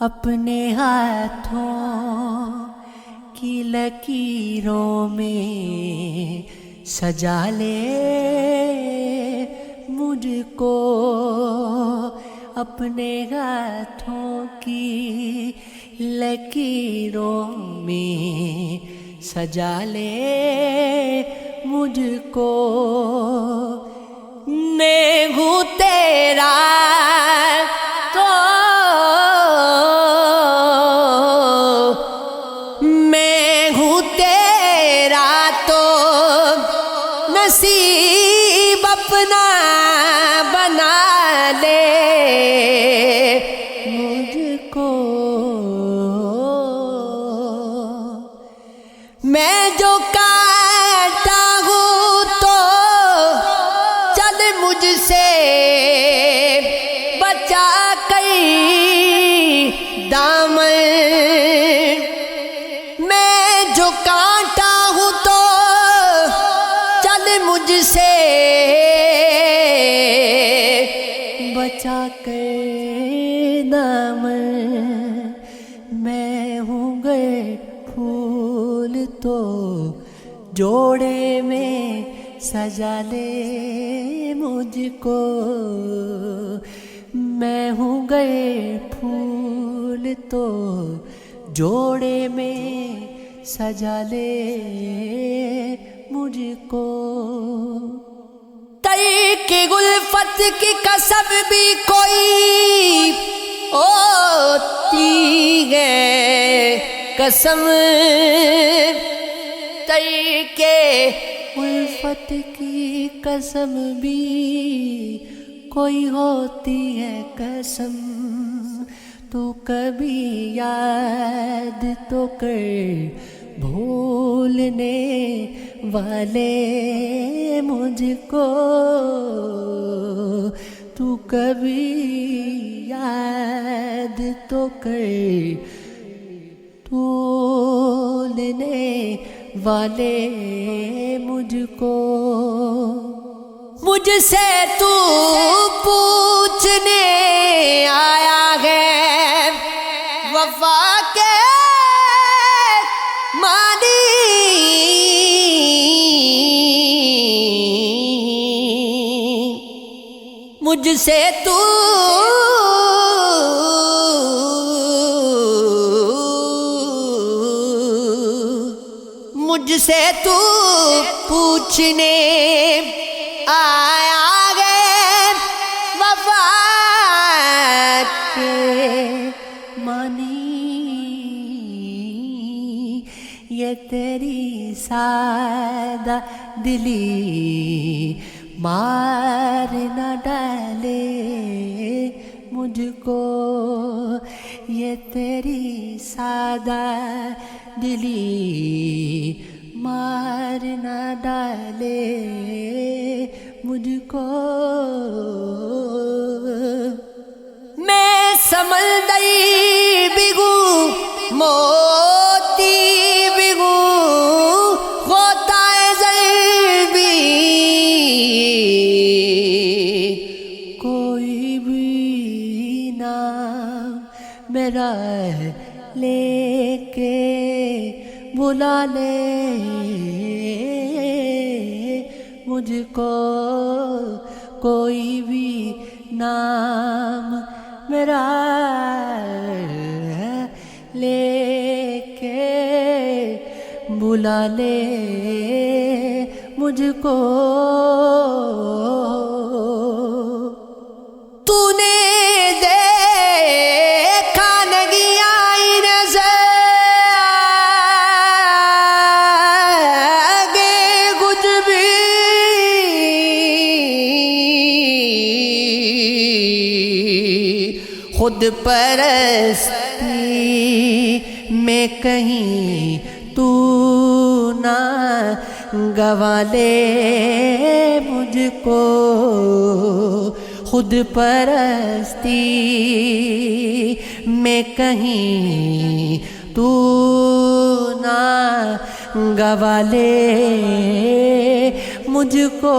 اپنے ہاتھوں کی لکیروں میں سجا لے مجھ کو، اپنے ہاتھوں کی لکیروں میں سجا لے مجھ کو، میں ہوں تیرا تو میں ہوں تیرا تو نصیب اپنا بنا لے مجھ کو، میں جو کاٹا ہوں تو چل مجھ سے بچا کئی دامن، میں جو کاٹا ہوں تو چل مجھ سے بچا کے دامن، میں ہوں گئے پھول تو جوڑے میں سجا لے مجھ کو، میں ہوں گئے پھول تو جوڑے میں سجا لے مجھ کو، ترک الفت کی قسم بھی کوئی ہوتی ہے قسم، ترک الفت کی قسم بھی کوئی ہوتی ہے قسم، تو کبھی یاد تو کر بھولنے والے مجھ کو، تو کبھی یاد تو کر بھولنے والے مجھ کو، مجھ سے تو پوچھنے آیا ہے وفا کے معنی، مجھ سے تو مجھ سے تو پوچھنے آیا گے وفا کے معنی، یہ تیری سادہ دلی مار نہ ڈالے مجھ کو، یہ تیری سادہ دلی مار نہ ڈالے مجھ کو، میں سمندری بھی ہوں موتی بھی ہوں ہوتا ہے زر بھی، کوئی بھی نام میرا لے کے بلا لے مجھ کو، کوئی بھی نام میرا لے کے بلا لے مجھ کو، تو نے دیکھا نہیں آئی نظر آگے کچھ بھی، خود پرستی میں کہیں تو نہ گوا لے مجھ کو، خود پرستی میں کہیں تو نہ گوا لے مجھ کو،